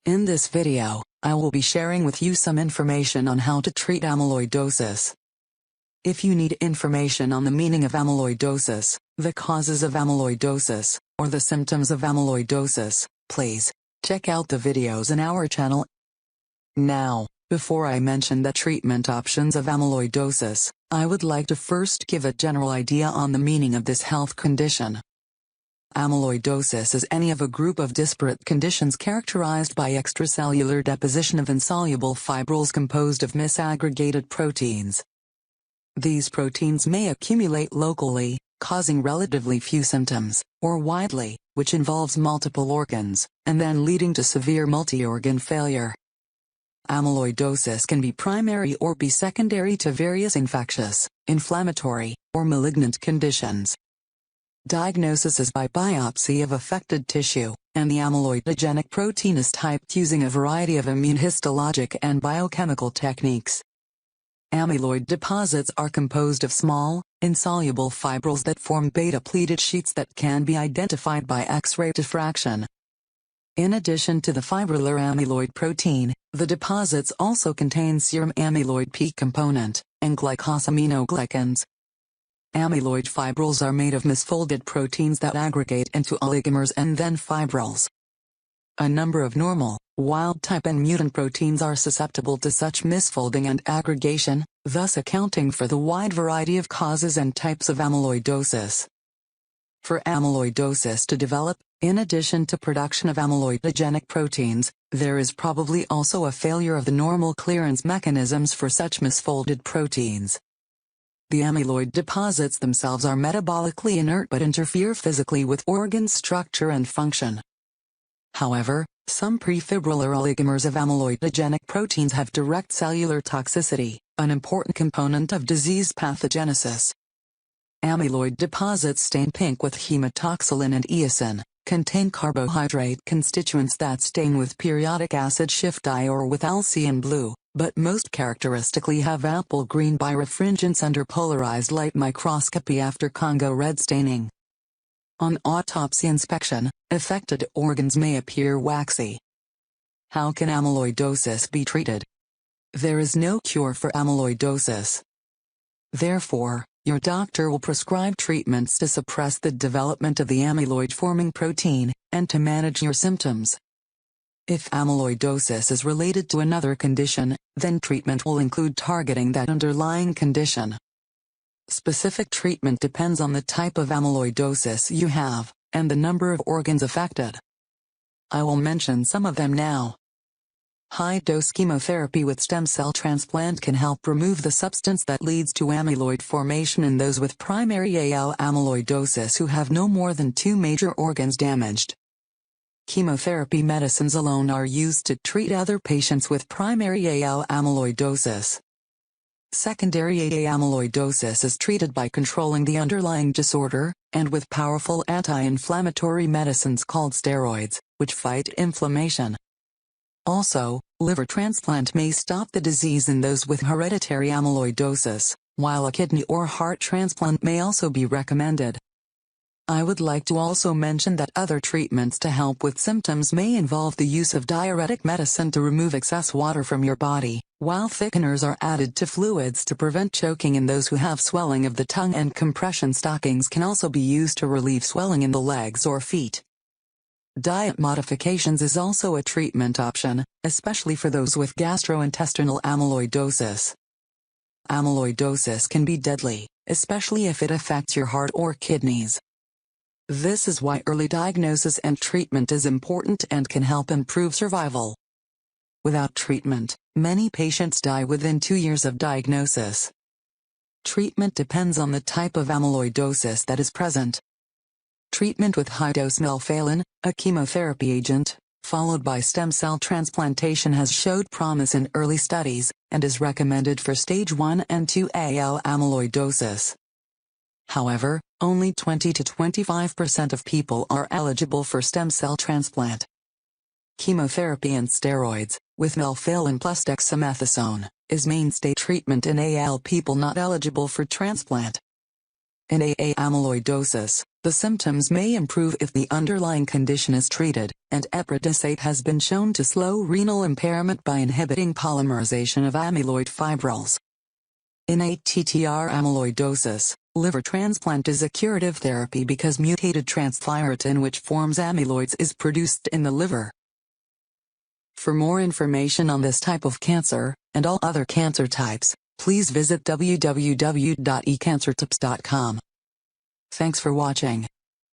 In this video, I will be sharing with you some information on how to treat amyloidosis. If you need information on the meaning of amyloidosis, the causes of amyloidosis, or the symptoms of amyloidosis, please check out the videos in our channel. Now, before I mention the treatment options of amyloidosis, I would like to first give a general idea on the meaning of this health condition. Amyloidosis is any of a group of disparate conditions characterized by extracellular deposition of insoluble fibrils composed of misaggregated proteins. These proteins may accumulate locally, causing relatively few symptoms, or widely, which involves multiple organs, and then leading to severe multi-organ failure. Amyloidosis can be primary or be secondary to various infectious, inflammatory, or malignant conditions. Diagnosis is by biopsy of affected tissue, and the amyloidogenic protein is typed using a variety of immunohistologic and biochemical techniques. Amyloid deposits are composed of small, insoluble fibrils that form beta-pleated sheets that can be identified by X-ray diffraction. In addition to the fibrillar amyloid protein, the deposits also contain serum amyloid peak component, and glycosaminoglycans. Amyloid fibrils are made of misfolded proteins that aggregate into oligomers and then fibrils. A number of normal, wild-type and mutant proteins are susceptible to such misfolding and aggregation, thus accounting for the wide variety of causes and types of amyloidosis. For amyloidosis to develop, in addition to production of amyloidogenic proteins, there is probably also a failure of the normal clearance mechanisms for such misfolded proteins. The amyloid deposits themselves are metabolically inert but interfere physically with organ structure and function. However, some prefibrillar oligomers of amyloidogenic proteins have direct cellular toxicity, an important component of disease pathogenesis. Amyloid deposits stain pink with hematoxylin and eosin, contain carbohydrate constituents that stain with periodic acid shift dye or with Alcian blue, but most characteristically have apple green birefringence under polarized light microscopy after Congo red staining. On autopsy inspection, affected organs may appear waxy. How can amyloidosis be treated? There is no cure for amyloidosis. Therefore, your doctor will prescribe treatments to suppress the development of the amyloid-forming protein, and to manage your symptoms. If amyloidosis is related to another condition, then treatment will include targeting that underlying condition. Specific treatment depends on the type of amyloidosis you have, and the number of organs affected. I will mention some of them now. High-dose chemotherapy with stem cell transplant can help remove the substance that leads to amyloid formation in those with primary AL amyloidosis who have no more than 2 major organs damaged. Chemotherapy medicines alone are used to treat other patients with primary AL amyloidosis. Secondary AA amyloidosis is treated by controlling the underlying disorder, and with powerful anti-inflammatory medicines called steroids, which fight inflammation. Also, liver transplant may stop the disease in those with hereditary amyloidosis, while a kidney or heart transplant may also be recommended. I would like to also mention that other treatments to help with symptoms may involve the use of diuretic medicine to remove excess water from your body, while thickeners are added to fluids to prevent choking in those who have swelling of the tongue, and compression stockings can also be used to relieve swelling in the legs or feet. Diet modifications is also a treatment option, especially for those with gastrointestinal amyloidosis. Amyloidosis can be deadly, especially if it affects your heart or kidneys. This is why early diagnosis and treatment is important and can help improve survival. Without treatment, many patients die within 2 years of diagnosis. Treatment depends on the type of amyloidosis that is present. Treatment with high-dose melphalan, a chemotherapy agent, followed by stem cell transplantation has showed promise in early studies, and is recommended for stage 1 and 2 AL amyloidosis. However, only 20 to 25% of people are eligible for stem cell transplant. Chemotherapy and steroids, with melphalan plus dexamethasone, is mainstay treatment in AL people not eligible for transplant. In AA amyloidosis, the symptoms may improve if the underlying condition is treated, and epredosate has been shown to slow renal impairment by inhibiting polymerization of amyloid fibrils. In ATTR amyloidosis, liver transplant is a curative therapy because mutated transthyretin, which forms amyloids, is produced in the liver. For more information on this type of cancer, and all other cancer types, please visit www.ecancertips.com. Thanks for watching.